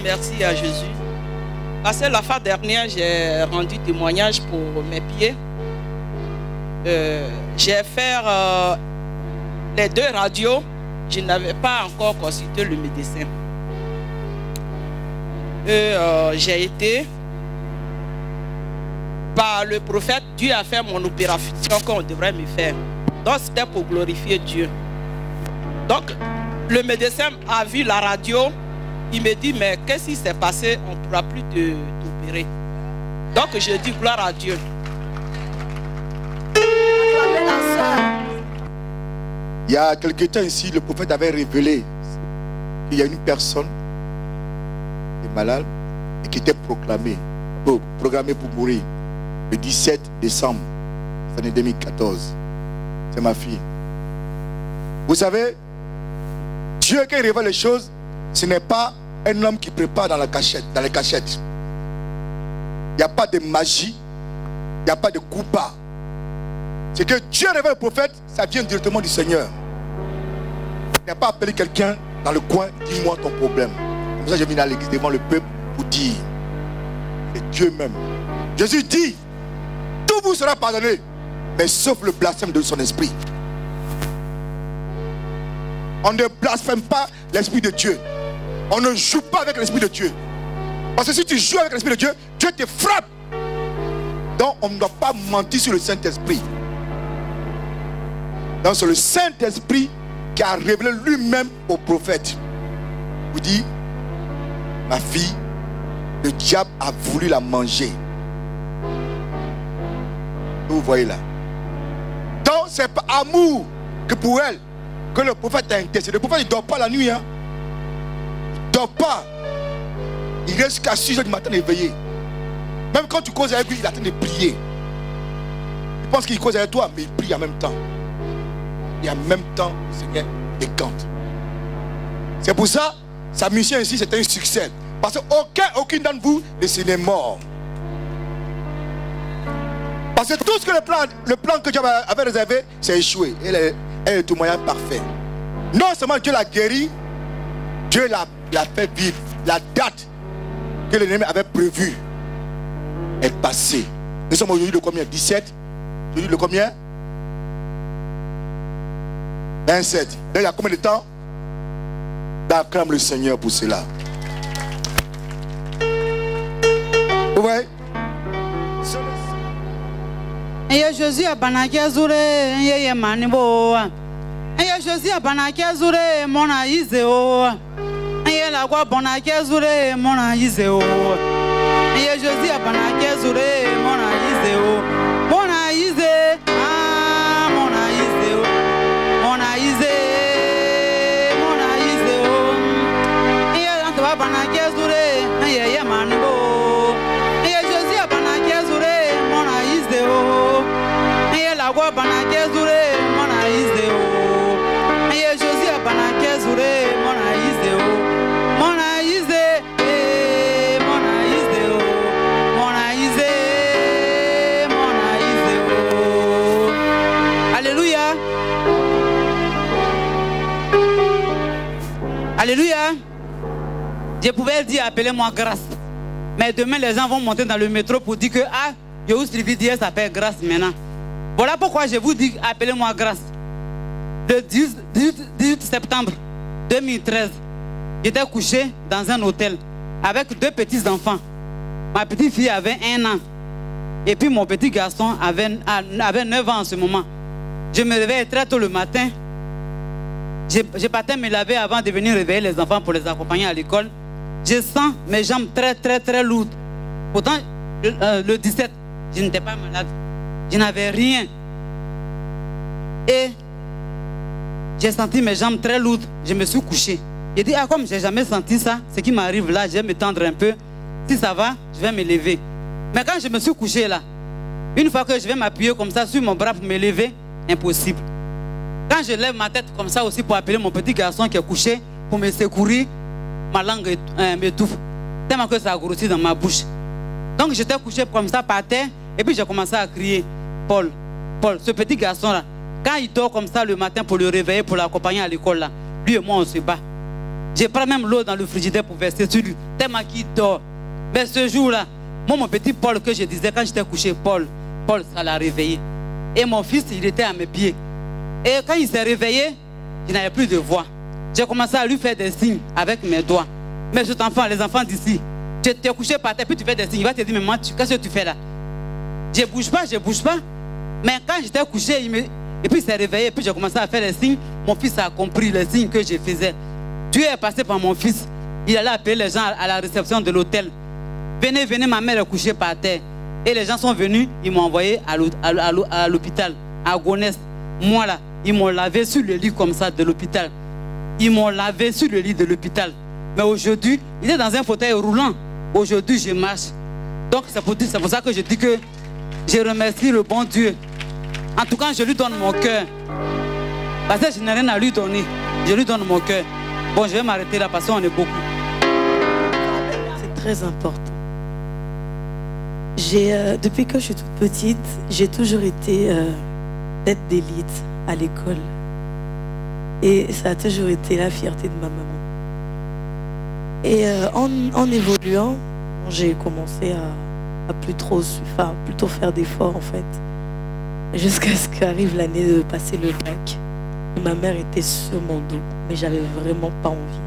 merci à Jésus. Parce que la fois dernière, j'ai rendu témoignage pour mes pieds. J'ai fait les 2 radios. Je n'avais pas encore consulté le médecin. J'ai été par le prophète. Dieu a fait mon opération qu'on devrait me faire. Donc c'était pour glorifier Dieu. Donc le médecin a vu la radio. Il me dit, mais qu'est-ce qui s'est passé? On ne pourra plus t'opérer. Donc je dis gloire à Dieu. Il y a quelque temps ici, le prophète avait révélé qu'il y a une personne qui est malade et qui était programmée pour mourir le 17 décembre l'année 2014. C'est ma fille. Vous savez, Dieu qui révèle les choses, ce n'est pas un homme qui prépare dans la cachette, dans les cachettes. Il n'y a pas de magie, il n'y a pas de coup bas. C'est que Dieu révèle le prophète, ça vient directement du Seigneur. Il n'a pas appelé quelqu'un dans le coin, dis-moi ton problème. Comme ça, je viens à l'église devant le peuple pour dire, c'est Dieu même. Jésus dit, tout vous sera pardonné, mais sauf le blasphème de son esprit. On ne blasphème pas l'esprit de Dieu. On ne joue pas avec l'esprit de Dieu. Parce que si tu joues avec l'esprit de Dieu, Dieu te frappe. Donc on ne doit pas mentir sur le Saint-Esprit. Donc c'est le Saint-Esprit qui a révélé lui-même au prophète. Vous dit, ma fille, le diable a voulu la manger. Vous voyez là. Donc c'est par amour que pour elle, que le prophète a intercédé. Le prophète ne dort pas la nuit. Hein. Il ne dort pas. Il reste jusqu'à 6 h du matin éveillé. Même quand tu causes avec lui, il est en train de prier. Il pense qu'il cause avec toi, mais il prie en même temps. Et en même temps, le Seigneur décante. C'est pour ça, sa mission ici, c'est un succès. Parce qu'aucun d'entre vous n'est mort. Parce que tout ce que le plan que Dieu avait réservé, c'est échoué. Elle est le témoignage parfait. Non seulement Dieu l'a guéri, Dieu l'a fait vivre. La date que l'ennemi avait prévue est passée. Nous sommes aujourd'hui le combien? 17. Aujourd'hui le combien? 27. Donc il y a combien de temps? Acclame le Seigneur pour cela. Vous voyez? Et Jésus a banaké azure, et manibo. Et Jésus a banaké azure, mon aïseo. Et la voix banaké azure, mon aïseo. Et Jésus a banaké azure, mon aïseo. Mon aïsé, ah, mon aïseo. Mon aïsé, mon aïseo. Et la voix banaké azure, et manibo. Et Jésus a banaké azure, mon aïseo. La voix banaké zure mon aïseo. Et Jésus a banaké zure mon aïseo. Mon aïsé, mon aïseo. Mon aïsé, mon aïseo. Alléluia. Alléluia. Je pouvais dire appelez-moi grâce. Mais demain les gens vont monter dans le métro pour dire que ah, je vous suivi dire s'appelle grâce maintenant. Voilà pourquoi je vous dis, appelez-moi grâce. Le 18 septembre 2013, j'étais couché dans un hôtel avec 2 petits enfants. Ma petite fille avait 1 an. Et puis mon petit garçon avait 9 ans en ce moment. Je me réveillais très tôt le matin. Je partais me laver avant de venir réveiller les enfants pour les accompagner à l'école. Je sens mes jambes très lourdes. Pourtant, le 17, je n'étais pas malade. Je n'avais rien. Et j'ai senti mes jambes très lourdes. Je me suis couché. J'ai dit, ah, comme je n'ai jamais senti ça, ce qui m'arrive là, je vais me tendre un peu. Si ça va, je vais me lever. Mais quand je me suis couché là, une fois que je vais m'appuyer comme ça sur mon bras pour me lever, impossible. Quand je lève ma tête comme ça aussi pour appeler mon petit garçon qui est couché, pour me secourir, ma langue m'étouffe. Tellement que ça a grossi dans ma bouche. Donc j'étais couché comme ça par terre. Et puis j'ai commencé à crier, Paul, ce petit garçon là, quand il dort comme ça le matin pour le réveiller, pour l'accompagner à l'école là, lui et moi on se bat. Je prends même l'eau dans le frigidaire pour verser sur lui, tellement qu'il dort. Mais ce jour-là, moi, mon petit Paul que je disais quand j'étais couché, Paul, ça l'a réveillé. Et mon fils, il était à mes pieds. Et quand il s'est réveillé, il n'avait plus de voix. J'ai commencé à lui faire des signes avec mes doigts. Mais cet enfant, les enfants d'ici, tu es couché par terre, puis tu fais des signes. Il va te dire, mais moi, qu'est-ce que tu fais là? Je ne bouge pas. Mais quand j'étais couché, et puis il s'est réveillé, puis j'ai commencé à faire les signes. Mon fils a compris les signes que je faisais. Dieu est passé par mon fils. Il allait appeler les gens à la réception de l'hôtel. Venez, ma mère est couchée par terre. Et les gens sont venus, ils m'ont envoyé à l'hôpital, à Gonesse. Moi là, ils m'ont lavé sur le lit comme ça de l'hôpital. Ils m'ont lavé sur le lit de l'hôpital. Mais aujourd'hui, il est dans un fauteuil roulant. Aujourd'hui, je marche. Donc c'est pour ça que je dis que je remercie le bon Dieu. En tout cas, je lui donne mon cœur. Parce que je n'ai rien à lui donner. Je lui donne mon cœur. Bon, je vais m'arrêter là parce qu'on est beaucoup. C'est très important. Depuis que je suis toute petite, j'ai toujours été tête d'élite à l'école. Et ça a toujours été la fierté de ma maman. Et en évoluant, j'ai commencé à plutôt faire d'efforts en fait. Jusqu'à ce qu'arrive l'année de passer le bac. Ma mère était sur mon dos, mais j'avais vraiment pas envie.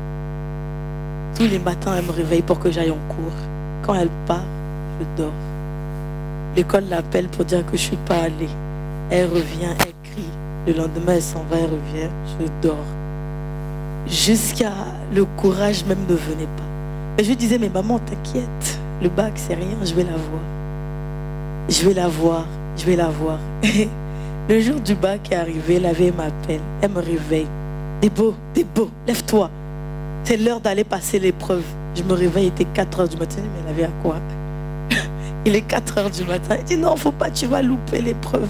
Tous les matins, elle me réveille pour que j'aille en cours. Quand elle part, je dors. L'école l'appelle pour dire que je suis pas allée. Elle revient, elle crie. Le lendemain, elle s'en va, elle revient, je dors. Jusqu'à le courage même ne venait pas. Mais je lui disais, mais maman, t'inquiète, le bac, c'est rien, je vais l'avoir. Je vais l'avoir. Le jour du bac est arrivé, la veille m'appelle, elle me réveille. Débo, lève-toi. C'est l'heure d'aller passer l'épreuve. Je me réveille, il était 4 h du matin, mais elle avait à quoi? Il est 4 h du matin. Elle dit non, faut pas, tu vas louper l'épreuve.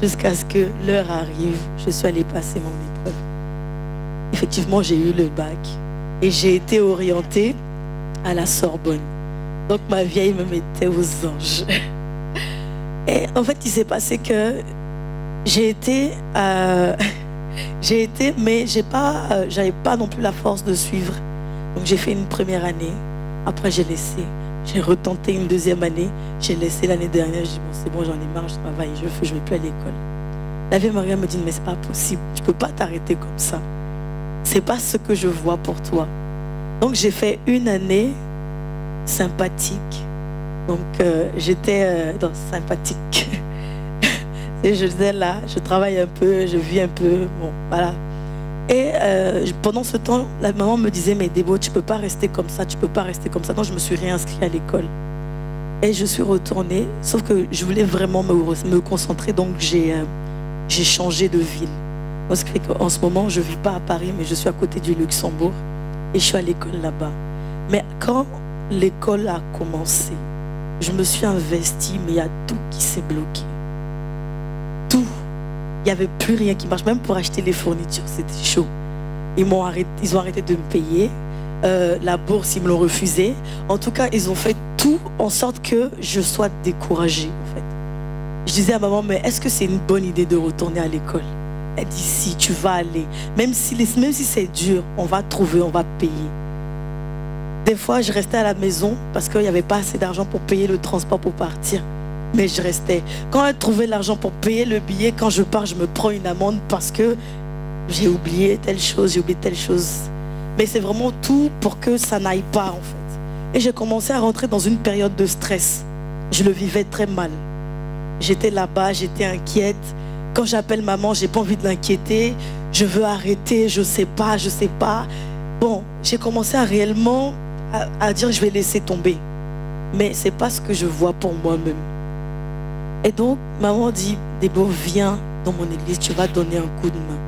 Jusqu'à ce que l'heure arrive, je suis allée passer mon épreuve. Effectivement, j'ai eu le bac. Et j'ai été orientée à la Sorbonne. Donc ma vieille me mettait aux anges. Et en fait, il s'est passé que j'ai été, mais j'avais pas non plus la force de suivre. Donc j'ai fait une première année. Après, j'ai laissé. J'ai retenté une deuxième année. J'ai laissé l'année dernière. J'ai dit, bon, c'est bon, j'en ai marre, je travaille, je vais plus à l'école. La Vierge Marie me dit, mais c'est pas possible. Tu peux pas t'arrêter comme ça. C'est pas ce que je vois pour toi. Donc j'ai fait une année sympathique. Donc j'étais dans sympathique. Et je disais là, je travaille un peu, je vis un peu, bon, voilà. Et pendant ce temps, la maman me disait, mais Débo, tu peux pas rester comme ça, tu peux pas rester comme ça. Donc je me suis réinscrite à l'école. Et je suis retournée, sauf que je voulais vraiment me concentrer, donc j'ai changé de ville. Ce qui fait qu'en ce moment, je ne vis pas à Paris, mais je suis à côté du Luxembourg. Et je suis à l'école là-bas. Mais quand l'école a commencé, je me suis investie, mais il y a tout qui s'est bloqué. Tout. Il n'y avait plus rien qui marche. Même pour acheter les fournitures, c'était chaud. Ils ont arrêté de me payer. La bourse, ils me l'ont refusé. En tout cas, ils ont fait tout en sorte que je sois découragée, en fait. Je disais à maman, mais est-ce que c'est une bonne idée de retourner à l'école? Elle dit, si, tu vas aller. Même si c'est dur, on va trouver, on va payer. Des fois, je restais à la maison parce qu'il n'y avait pas assez d'argent pour payer le transport pour partir. Mais je restais. Quand elle trouvait l'argent pour payer le billet, quand je pars, je me prends une amende parce que j'ai oublié telle chose, Mais c'est vraiment tout pour que ça n'aille pas, en fait. Et j'ai commencé à rentrer dans une période de stress. Je le vivais très mal. J'étais là-bas, j'étais inquiète. Quand j'appelle maman, j'ai pas envie de l'inquiéter. Je veux arrêter, je sais pas. Bon, j'ai commencé à réellement à dire je vais laisser tomber. Mais c'est pas ce que je vois pour moi-même. Et donc, maman dit, Débo, viens dans mon église, tu vas donner un coup de main.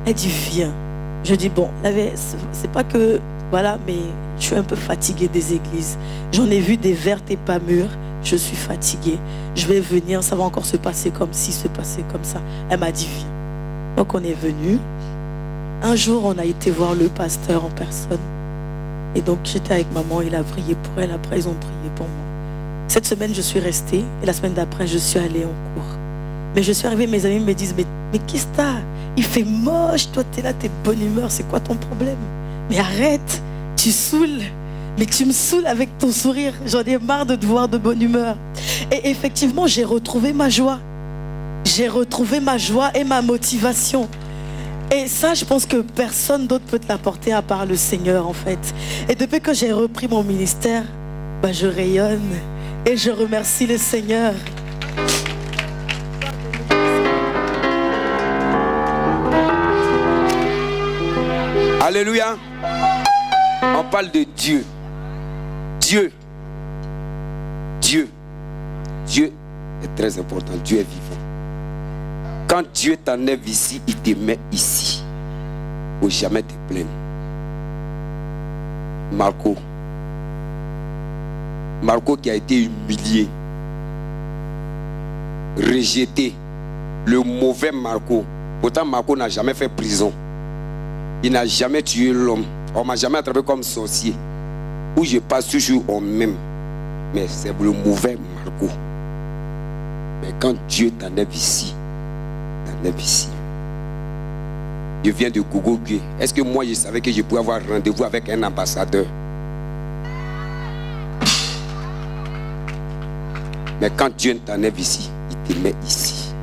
Elle dit, viens. Je dis, bon, c'est pas que, voilà, mais je suis un peu fatiguée des églises. J'en ai vu des vertes et pas mûres. Je suis fatiguée. Je vais venir, ça va encore se passer comme ci, se passer comme ça. Elle m'a dit, viens. Donc on est venu. Un jour, on a été voir le pasteur en personne. Et donc j'étais avec maman, il a prié pour elle. Après, ils ont prié pour moi. Cette semaine, je suis restée. Et la semaine d'après, je suis allée en cours. Mais je suis arrivée, mes amis me disent, mais qu'est-ce que t'as? Il fait moche, toi tu es là, tu es de bonne humeur, c'est quoi ton problème? Mais arrête, tu saoules. Mais tu me saoules avec ton sourire. J'en ai marre de te voir de bonne humeur. Et effectivement, j'ai retrouvé ma joie. J'ai retrouvé ma joie et ma motivation. Et ça, je pense que personne d'autre peut te l'apporter à part le Seigneur, en fait. Et depuis que j'ai repris mon ministère, ben, je rayonne. Et je remercie le Seigneur. Alléluia. On parle de Dieu. Dieu. Dieu. Dieu est très important. Dieu est vivant. Quand Dieu t'enlève ici, il te met ici. Il ne faut jamais te plaindre. Marco qui a été humilié, rejeté, le mauvais Marco. Pourtant Marco n'a jamais fait prison. Il n'a jamais tué l'homme. On ne m'a jamais attrapé comme sorcier. Où je passe toujours on m'aime. Mais c'est le mauvais Marco. Mais quand Dieu t'enlève ici, t'enlève ici. Je viens de Gogo-Gué. Est-ce que moi je savais que je pouvais avoir rendez-vous avec un ambassadeur? Mais quand Dieu t'enlève ici, il te met ici.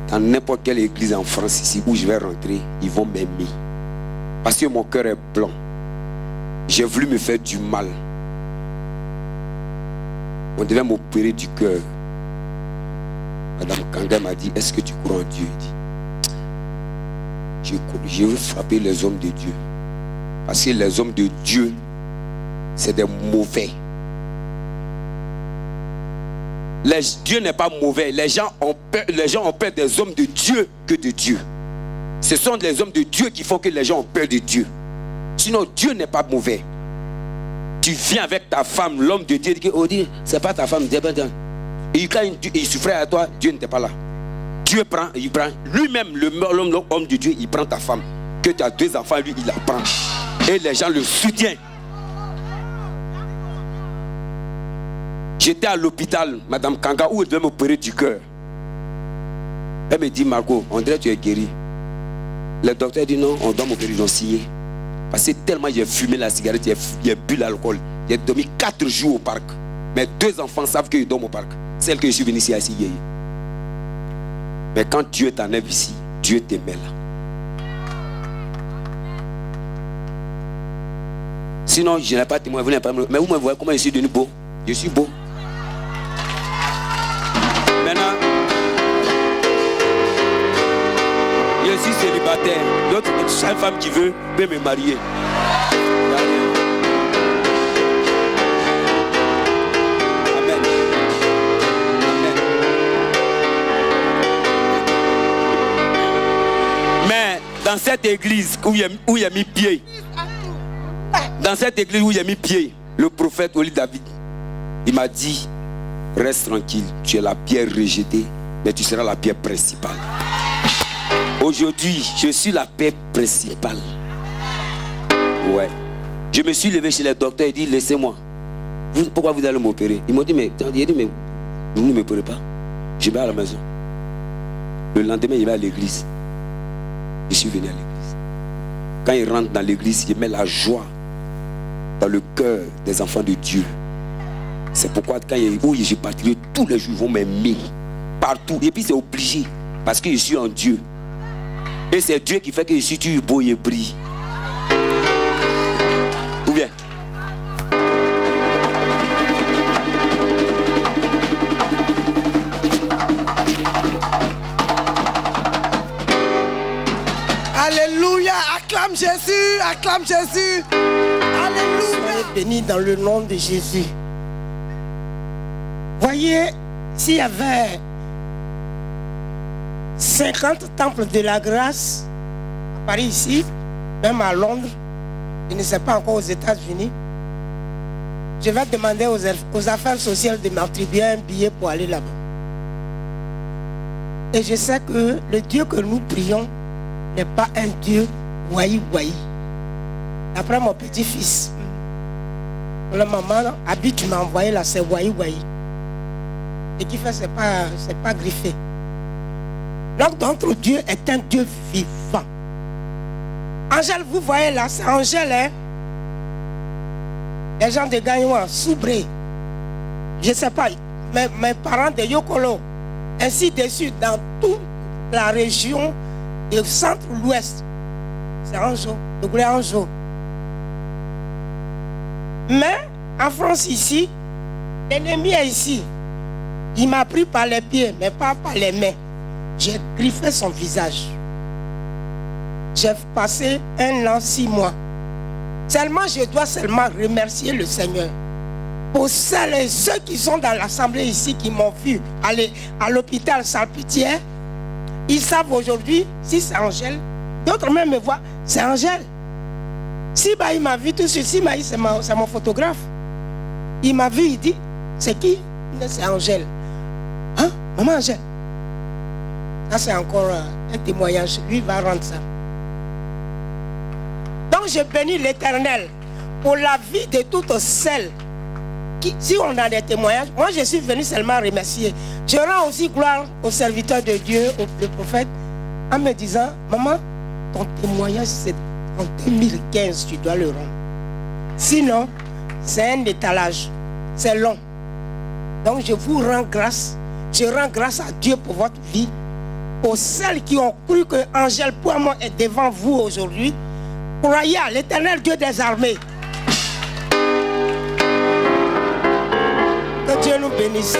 Dans n'importe quelle église en France ici où je vais rentrer, ils vont m'aimer. Parce que mon cœur est blanc. J'ai voulu me faire du mal. On devait m'opérer du cœur. Madame Kanga m'a dit, est-ce que tu crois en Dieu? Il dit, je veux frapper les hommes de Dieu. Parce que les hommes de Dieu, c'est des mauvais. Dieu n'est pas mauvais. Les gens ont peur des hommes de Dieu que de Dieu. Ce sont les hommes de Dieu qui font que les gens ont peur de Dieu. Sinon, Dieu n'est pas mauvais. Tu viens avec ta femme, l'homme de Dieu, dit, oh, c'est pas ta femme. Et quand il souffrait à toi, Dieu n'était pas là. Dieu prend, il prend. Lui-même, l'homme de Dieu, il prend ta femme. Que tu as 2 enfants, lui, il la prend. Et les gens le soutiennent. J'étais à l'hôpital, Madame Kanga, où elle devait m'opérer du cœur. Elle me dit, Marco, on dirait que tu es guéri. Le docteur dit non, on doit m'opérer, ils ont signé. Parce que tellement j'ai fumé la cigarette, j'ai bu l'alcool. J'ai dormi 4 jours au parc. Mes 2 enfants savent que je dors au parc. Celle que je suis venu ici à essayer. Mais quand Dieu t'enlève ici, Dieu te met là. Sinon, je n'ai pas témoin. Mais vous me voyez comment je suis devenu beau? Je suis beau. Maintenant, je suis célibataire. L'autre, chaque femme qui veut peut me marier. Amen. Amen. Mais dans cette église où il y a mis pied, le prophète Oli David, il m'a dit, reste tranquille, tu es la pierre rejetée, mais tu seras la pierre principale. Aujourd'hui, je suis la pierre principale. Ouais. Je me suis levé chez les docteurs et dit, laissez-moi. Pourquoi vous allez m'opérer? Ils m'ont dit, mais vous ne m'opérez pas. Je vais à la maison. Le lendemain, il va à l'église. Je suis venu à l'église. Quand il rentre dans l'église, il met la joie dans le cœur des enfants de Dieu. C'est pourquoi quand je partirai, tous les jours ils vont m'aimer. Partout. Et puis c'est obligé. Parce que je suis en Dieu. Et c'est Dieu qui fait que je suis toujours beau et brille. Ou bien? Alléluia. Acclame Jésus. Acclame Jésus. Alléluia. Soyez bénis dans le nom de Jésus. Voyez, s'il y avait 50 temples de la grâce à Paris ici, même à Londres, je ne sais pas encore aux États-Unis, je vais demander aux affaires sociales de m'attribuer un billet pour aller là-bas. Et je sais que le Dieu que nous prions n'est pas un Dieu waï-waï. D'après mon petit-fils, la maman, Abi, tu m'as envoyé là, c'est waï-waï. Et qui fait, c'est pas griffé. Notre Dieu est un Dieu vivant. Angèle, vous voyez là, c'est Angèle, hein? Les gens de Gagnoua, Soubré, je ne sais pas, mes parents de Yokolo, ainsi de suite, dans toute la région du centre-ouest. C'est Anjo, le grand Anjo. Mais en France ici, l'ennemi est ici. Il m'a pris par les pieds, mais pas par les mains. J'ai griffé son visage. J'ai passé 1 an, 6 mois. Seulement, je dois seulement remercier le Seigneur. Pour celles et ceux qui sont dans l'assemblée ici, qui m'ont vu aller à l'hôpital Salpitière, ils savent aujourd'hui si c'est Angèle. D'autres même me voient, c'est Angèle. Si bah, il m'a vu tout de suite, si bah, c'est mon photographe. Il m'a vu, il dit, c'est qui? C'est Angèle. Hein? Maman Angèle. Ça c'est encore un témoignage. Lui va rendre ça. Donc je bénis l'Éternel pour la vie de toutes celles qui, si on a des témoignages, moi je suis venu seulement remercier. Je rends aussi gloire aux serviteurs de Dieu, aux prophètes, en me disant, maman, ton témoignage c'est en 2015, tu dois le rendre. Sinon, c'est un étalage, c'est long. Donc je vous rends grâce, je rends grâce à Dieu pour votre vie, pour celles qui ont cru que Angèle Pouamon est devant vous aujourd'hui. Croyez à l'Éternel Dieu des armées. Que Dieu nous bénisse.